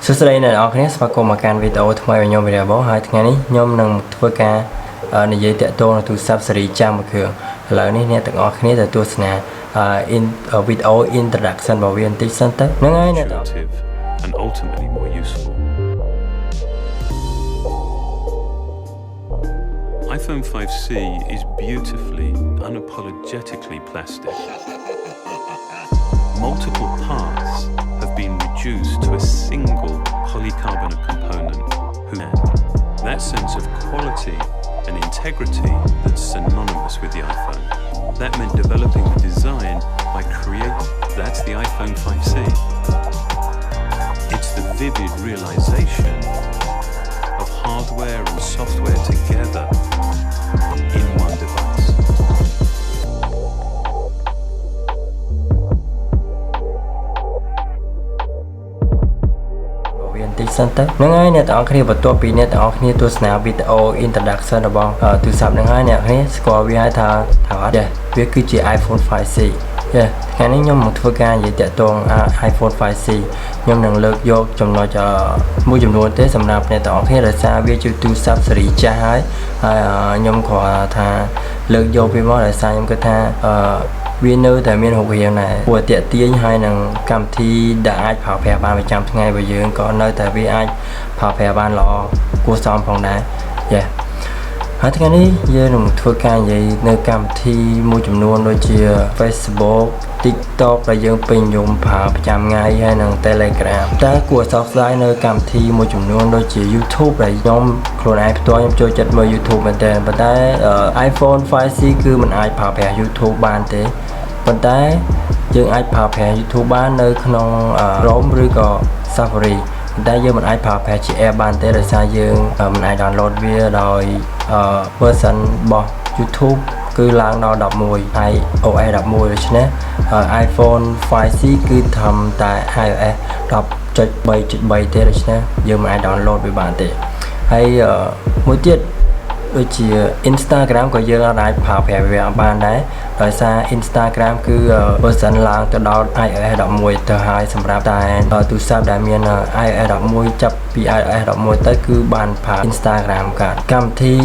សួស្តីអ្នកនរគ្នាស្វាគមន៍មកកាន់វីដេអូថ្មីរបស់ខ្ញុំVIRAKBOហើយថ្ងៃនេះខ្ញុំនឹងធ្វើការនិយាយតាក់ទងនឹងទូរស័ព្ទស៊េរីចាំមួយគ្រឿងឥឡូវនេះអ្នកទាំងអស់គ្នាទៅទស្សនាវីដេអូ introduction របស់វាបន្តិចសិនទៅហ្នឹងហើយអ្នក and ultimately more useful. iPhone 5C is beautifully, unapologetically plastic. Multiple parts have been reduced to a single polycarbonate component. That sense of quality and integrity that's synonymous with the iPhone. That meant developing the design by that's the iPhone 5C. It's the vivid realization of hardware and software together in one device. Center ហ្នឹងហើយអ្នកទាំងអស់គ្នាបន្ទាប់ពីអ្នកទាំងអស់គ្នាទស្សនាវីដេអូ introduction របស់ទូរស័ព្ទហ្នឹងហើយអ្នកគ្នាស្គាល់វាហើយថាអត់ទេវាគឺជា iPhone 5C ថ្ងៃនេះខ្ញុំមកធ្វើការនិយាយតាក់ទង iPhone 5C ខ្ញុំនឹងលើកយកចំណុចមួយចំនួនទេសម្រាប់អ្នកទាំងអស់គ្នាដោយសារវាជាទូរស័ព្ទស៊េរីចាស់ហើយខ្ញុំគ្រាន់ថាលើកយកវាមកដោយសារខ្ញុំគិតថាវានៅតែមានរូបរាងដែរព្រោះតាក់ទាញហើយនឹងកម្មវិធីដែលអាចប្រើប្រាស់បានប្រចាំថ្ងៃរបស់យើងក៏នៅតែវាអាចប្រើប្រាស់បានល្អគួរសមផងដែរហើយថ្ងៃនេះយើងនឹងធ្វើការនិយាយនៅកម្មវិធីមួយចំនួនដូចជា Facebook TikTok ដែលយើងពេញនិយមប្រើប្រចាំថ្ងៃហើយនិង Telegram តែគួរសោកស្ដាយនៅកម្មវិធីមួយចំនួនដូចជា YouTube ដែលខ្ញុំខ្លួនឯងផ្ទាល់ខ្ញុំចូលចិត្តមើល YouTube មែនទែនប៉ុន្តែ iPhone 5C គឺមិនអាចប្រើប្រាស់ YouTube បានទេប៉ុន្តែយើងអាចប្រើប្រាស់ YouTube បាននៅក្នុង Chrome ឬក៏ Safari តែយើងមិនអាចប្រើប្រាស់ជា app បានទេដោយសារយើងមិនអាច download វាដោយ version របស់ YouTube គឺឡើងដល់11 iOS 11ដូច្នេះ iPhone 5C គឺធំតែ iOS 10.3.3 ទេដូច្នេះយើងមិនអាច download វាបានទេហើយមួយទៀតដូចជា Instagram ក៏យើងអាចប្រើប្រាស់វាបានដែរដោយសារ Instagram គឺ version ឡើងទៅដល់ iOS 11ទៅហើយសម្រាប់តែទូរស័ព្ទដែលមាន iOS 11ចាប់ពី iOS 11ទៅគឺបានប្រើ Instagram កើតកម្មវិធី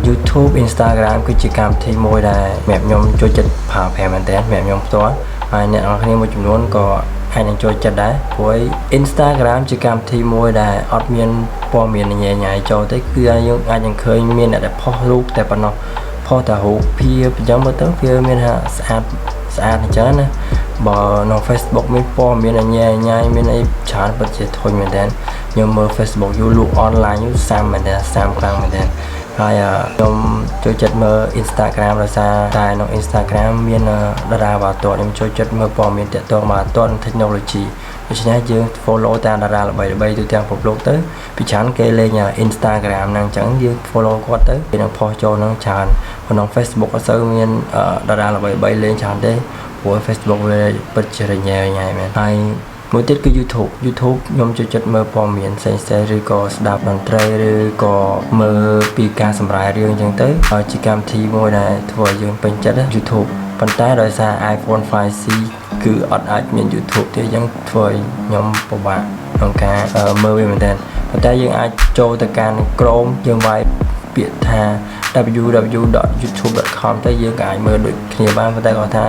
YouTube Instagram គឺជាកម្មវិធីមួយដែលសម្រាប់ខ្ញុំចូលចិត្តប្រើប្រាស់មែនទែនសម្រាប់ខ្ញុំផ្ទាល់ហើយអ្នកនរគ្នាមួយចំនួនក៏ហើយនឹងចូលចិត្តដែរព្រោះ Instagram ជាកម្មវិធីមួយដែលអត់មានព័ត៌មានញ៉ៃញ៉ៃចូលទេគឺយើងអាចនឹងឃើញមានអ្នកដែលផុសរូបតែប៉ុណ្ណោះផុសតែរូបភាពអញ្ចឹងមើលទៅវាមានថាស្អាតអញ្ចឹងណាបើនៅ Facebook មានព័ត៌មានញ៉ៃញ៉ៃមានអីច្រើនពិតជាធុញមែនតើខ្ញុំមើល Facebook យូរលក់ online យូរសាមមែនតើសាមខ្លាំងមែនតើហើយខ្ញុំចូលចិត្តមើល Instagram ដោយសារតែនៅ Instagram មានតារាបាល់ទាត់ខ្ញុំចូលចិត្តមើលព័ត៌មានទាក់ទងបាល់ទាត់និង technology ដូច្នេះយើង follow តាមតារាល្បីៗទូទាំងពិភពលោកទៅពីច្រើនគេលេង Instagram ហ្នឹងអញ្ចឹងយើង follow គាត់ទៅគេនឹងផុសចូលហ្នឹងច្រើនក្នុង Facebook អត់សូវមានតារាល្បីៗលេងច្រើនទេព្រោះ Facebook វាពិតជារញ៉េមែនហើយមួយទៀតគឺ YouTube ខ្ញុំចូលចិត្តមើលព័ត៌មានផ្សេងៗឬក៏ស្ដាប់តន្ត្រីឬក៏មើលពីការសម្រាយរឿងអញ្ចឹងទៅជាកម្មវិធីមួយដែលធ្វើឲ្យយើងពេញចិត្ត YouTube ប៉ុន្តែដោយសារ iPhone 5C គឺអត់អាចមាន YouTube ទេអញ្ចឹងធ្វើឲ្យខ្ញុំពិបាកក្នុងការមើលវាមែនតើប៉ុន្តែយើងអាចចូលទៅកាន់ Chrome យើងវាយពាក្យថា www.youtube.com ទៅយើងក៏អាចមើលដូចគ្នាបានប៉ុន្តែគាត់ថា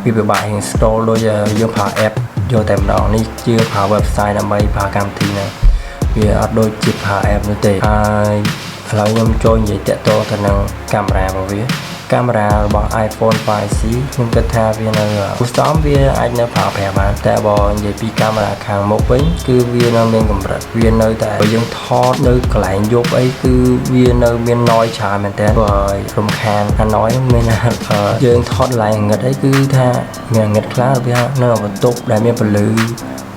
វាពិបាករៀង scroll ដូចយើងប្រើ app យកតែម្ដងនេះជាប្រើ website ដើម្បីប្រើកម្មវិធីហ្នឹងវាអត់ដូចជាប្រើ app នោះទេហើយឥឡូវខ្ញុំចូលនិយាយតាក់ទងទៅនឹងកាមេរ៉ារបស់វាកាមេរ៉ារបស់ iPhone 5C ខ្ញុំគិតថាវានៅឧស្សាហ៍វាអាចនៅប្រើប្រាស់បានតែបើនិយាយពីកាមេរ៉ាខាងមុខវិញគឺវានៅមានកម្រិតវានៅតែបើយើងថតនៅកន្លែងយប់អីគឺវានៅមាន noise ច្រើនមែនតើបើរំខានអា noise មានយើងថតឡើងងឹតអីគឺថាមានងឹតខ្លាំងវានៅបន្ទប់ដែលមានពន្លឺ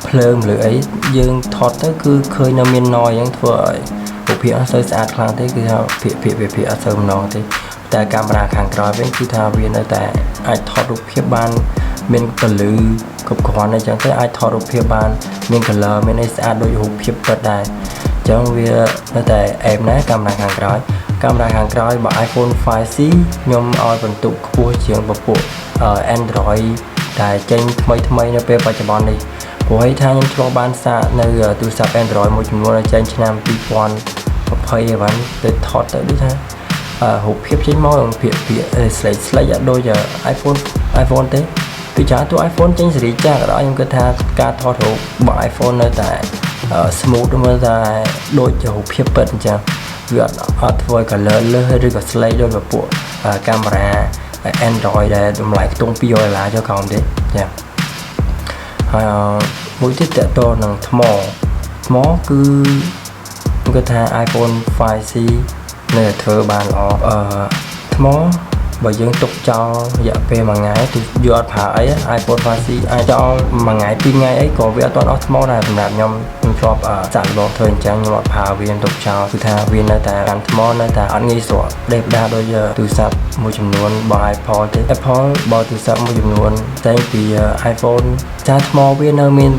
ភ្លើងឬអីយើងថតទៅគឺឃើញនៅមាន noise អញ្ចឹងធ្វើឲ្យរូបភាពអត់សូវស្អាតខ្លាំងទេគឺថាភាគអត់សូវម្ដងទេតែកាមេរ៉ាខាងក្រោយវិញគឺថាវានៅតែអាចថតរូបភាពបានមានពន្លឺគ្រប់គ្រាន់អញ្ចឹងទៅអាចថតរូបភាពបានមាន color មានអីស្អាតដូចរូបភាពពិតដែរអញ្ចឹងវានៅតែអែមណាស់កាមេរ៉ាខាងក្រោយរបស់ iPhone 5C ខ្ញុំឲ្យបន្ទុកខ្ពស់ជាងពពួក Android ដែលចេញថ្មីនៅពេលបច្ចុប្បន្ននេះ ព្រោះឲ្យថាខ្ញុំធ្លាប់បានសាកនៅទូរស័ព្ទ Android មួយចំនួនចេញឆ្នាំ2020បានទៅថតទៅដូចថារូបភាពចេញមកភាគស្លេកអត់ដូច iPhone ទេពីច្រើនតួ iPhone ចេញសេរីចាស់ក៏ដោយខ្ញុំគិតថាការថតរូបរបស់ iPhone នៅតែ smooth មើលតែដូចជារូបភាពពិតអញ្ចឹងវាអត់ធ្វើ color លើសឬក៏ស្លេកដូចពួកកាមេរ៉ា Android ដែលតម្លៃខ្ទង់$200ចុះក្រោមទេចាហើយមួយទៀតតទៅនឹងថ្មគឺខ្ញុំគិតថា iPhone 5C នៅធ្វើបានល្អថ្មបើយើងទុកចោលរយៈពេល1ថ្ងៃគឺយកអត់ប្រើអី iPhone 5C អាចចោល1ថ្ងៃ2ថ្ងៃអីក៏វាអត់ទាន់អស់ថ្មដែរសម្រាប់ខ្ញុំធ្លាប់សាកល្បងធ្វើអញ្ចឹងខ្ញុំអត់ប្រើវាទុកចោលគឺថាវានៅតែកាន់ថ្មនៅតែអត់ងាយស្រួលដេកដាដូចទូរស័ព្ទមួយចំនួនរបស់ Apple ទេ Apple បើទូរស័ព្ទមួយចំនួនតែពី iPhone ចាថ្មវានៅមាន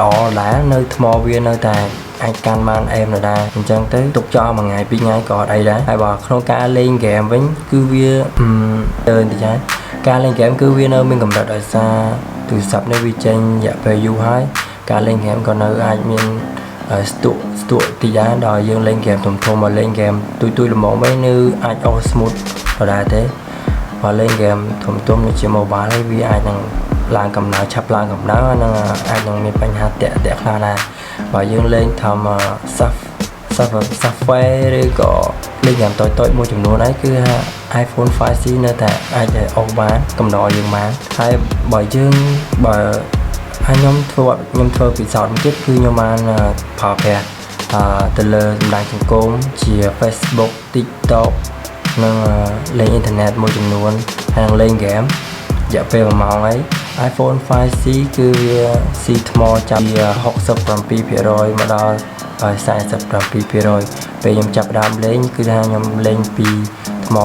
ល្អដែរនៅថ្មវានៅតែអាចកាន់បានអែមនៅដែរអញ្ចឹងទៅទុកចោល1ថ្ងៃ2ថ្ងៃក៏អត់អីដែរហើយបើក្នុងការលេងហ្គេមវិញគឺវាទៅតិចហើយការលេងហ្គេមគឺវានៅមានកម្រិតដោយសារទូរស័ព្ទនេះវាចេញរយៈពេលយូរហើយការលេងហ្គេមក៏នៅអាចមានស្ទុកតិចដែរដល់យើងលេងហ្គេមធំមកលេងហ្គេមទួយល្មមវិញនៅអាចអូស smooth ដដែលទេបើលេងហ្គេមធំដូចជា mobile ហើយវាអាចនឹងឡើងកម្ដៅឆាប់ឡើងកម្ដៅហើយនឹងអាចនឹងមានបញ្ហាតាក់ខ្លះដែរបើយើងលេងធម្ម software ឬក៏លេងយ៉ាងតូចមួយចំនួនហើយគឺ iPhone 5C នៅតែអាចអូសបានកំដរយើងបានហើយបើខ្ញុំធ្វើពិសោធន៍មួយទៀតគឺខ្ញុំបានប្រើប្រាស់ទៅលើបណ្ដាញសង្គមជា Facebook TikTok និងលេងអ៊ីនធឺណិតមួយចំនួនហើយលេងហ្គេមរយៈពេល1ម៉ោងហើយ iPhone 5C គឺវាស៊ីថ្មចាប់ពី 67% មកដល់ 47% ពេលខ្ញុំចាប់ដើមលេងគឺថាខ្ញុំលេងពីថ្ម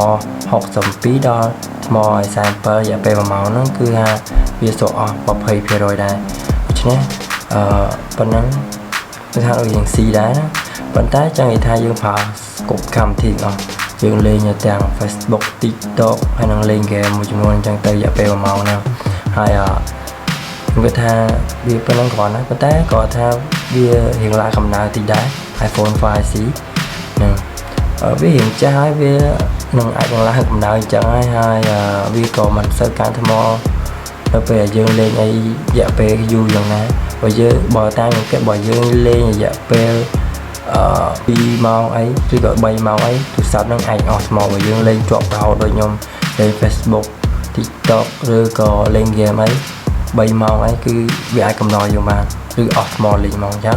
62ដល់ថ្ម47រយៈពេល1ម៉ោងហ្នឹងគឺថាវាសូអស់ 20% ដែរដូច្នេះប៉ុណ្ណឹងគឺថាយើងស៊ីដែរណាប៉ុន្តែចង់និយាយថាយើងប្រើគ្រប់កម្មវិធីអស់យើងលេងទាំង Facebook TikTok ហើយនឹងលេងហ្គេមមួយចំនួនអញ្ចឹងទៅរយៈពេល1ម៉ោងហ្នឹងហើយខ្ញុំគិតថាវាប៉ុណ្ណឹងគ្រាន់ណាស់ប៉ុន្តែក៏ថាវារៀងឡើងកម្ដៅតិចដែរ iPhone 5C ហ្នឹងវារៀងចាស់ហើយវានឹងអាចឡើងកម្ដៅអញ្ចឹងហើយវាក៏មិនសូវកាន់ថ្មនៅពេលយើងលេងអីរយៈពេលយូរយ៉ាងណាបើតាមខ្ញុំគិតបើយើងលេងរយៈពេល2ម៉ោងអីឬក៏3ម៉ោងអីទូរស័ព្ទនឹងអាចអស់ថ្មបើយើងលេងជាប់រហូតដូចខ្ញុំលេង Facebook TikTok ឬក៏លេងហ្គេមអី3ម៉ោងអីគឺវាអាចកំដរយើងបានឬអស់ថ្មលេងហ្មងចា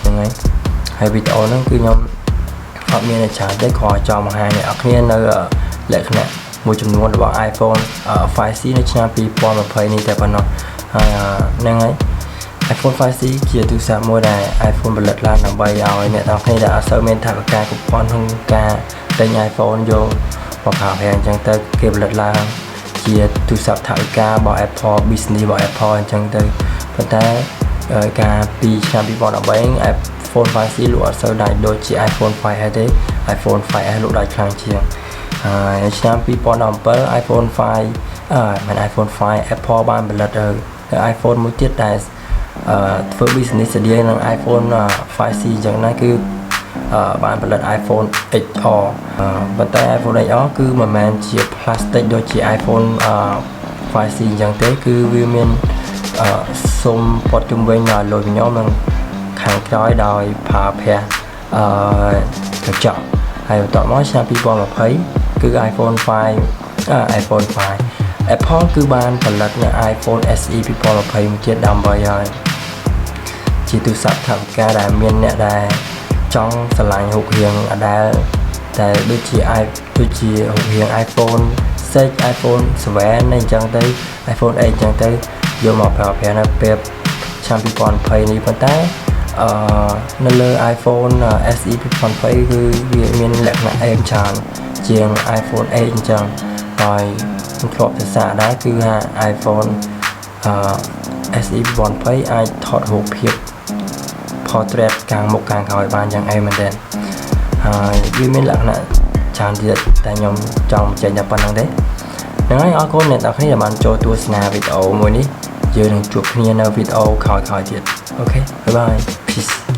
ហ្នឹងហើយវីដេអូហ្នឹងគឺខ្ញុំអត់មានច្រើនទេគ្រាន់ចង់បង្ហាញអ្នកនរគ្នានៅលក្ខណៈមួយចំនួនរបស់ iPhone 5C នៅឆ្នាំ2020នេះតែប៉ុណ្ណោះហើយហ្នឹងហើយ iPhone 5C ជាទូរស័ព្ទមួយដែល iPhone ផលិតឡើងដើម្បីឲ្យអ្នកនរគ្នាដែលអត់សូវមានថវិកាគ្រប់គ្រាន់ក្នុងការទិញ iPhone យកមកប្រើប្រាស់អញ្ចឹងទៅគេផលិតឡើងជាទូរស័ព្ទថវិការបស់ Apple business របស់ Apple អញ្ចឹងទៅប៉ុន្តែការពីឆ្នាំ2013 iPhone 5C លក់អត់សូវដាច់ដូចជា iPhone 5S ទេ iPhone 5S លក់ដាច់ខ្លាំងជាងហើយឆ្នាំ2017 iPhone 5មិន iPhone 5 Apple បានផលិតiPhone មួយទៀតដែលធ្វើ business ស្តីនឹង iPhone 5C អញ្ចឹងណាគឺបានផលិត iPhone XR ប៉ុន្តែ iPhone XR គឺមិនមែនជា plastic ដូចជា iPhone 5C អញ្ចឹងទេគឺវាមានសុំពត់ជុំវិញដល់លុយខ្ញុំនឹងខាងក្រោយដោយប្រើប្រាស់កញ្ចក់ហើយបន្ទាប់មកឆ្នាំ2020គឺ iPhone 5 Apple គឺបានផលិតនៅ iPhone SE 2020ទៀតដើម្បីឲ្យជាទូរស័ព្ទថវិកាដែលមានអ្នកដែលចង់ឆ្លាញ់រូបរាងដែលដូចជារូបរាង iPhone 6 iPhone 7 អញ្ចឹងទៅ iPhone 8 អញ្ចឹងទៅយកមកប្រើប្រាស់នៅពេលឆ្នាំ2020នេះប៉ុន្តែនៅលើ iPhone SE 2020គឺវាមានលក្ខណៈអេមច្រើនជាង iPhone 8 អញ្ចឹងហើយខ្ញុំធ្លាប់ទៅសាកដែរគឺថា iPhone SE 2020អាចថតរូបភាព portrait ខាងមុខខាងក្រោយបានយ៉ាងអេមមែនទែនហើយវាមានលក្ខណៈច្រើនទៀតតែខ្ញុំចង់បញ្ចេញតែប៉ុណ្្នឹងទេហ្នឹងហើយអរគុណអ្នកទាំងគ្នាដែលបានចូលទស្សនាវីដេអូមួយនេះយ យើងនឹងជួបគ្នានៅវីដេអូក្រោយៗទៀតអូខេ bye bye peace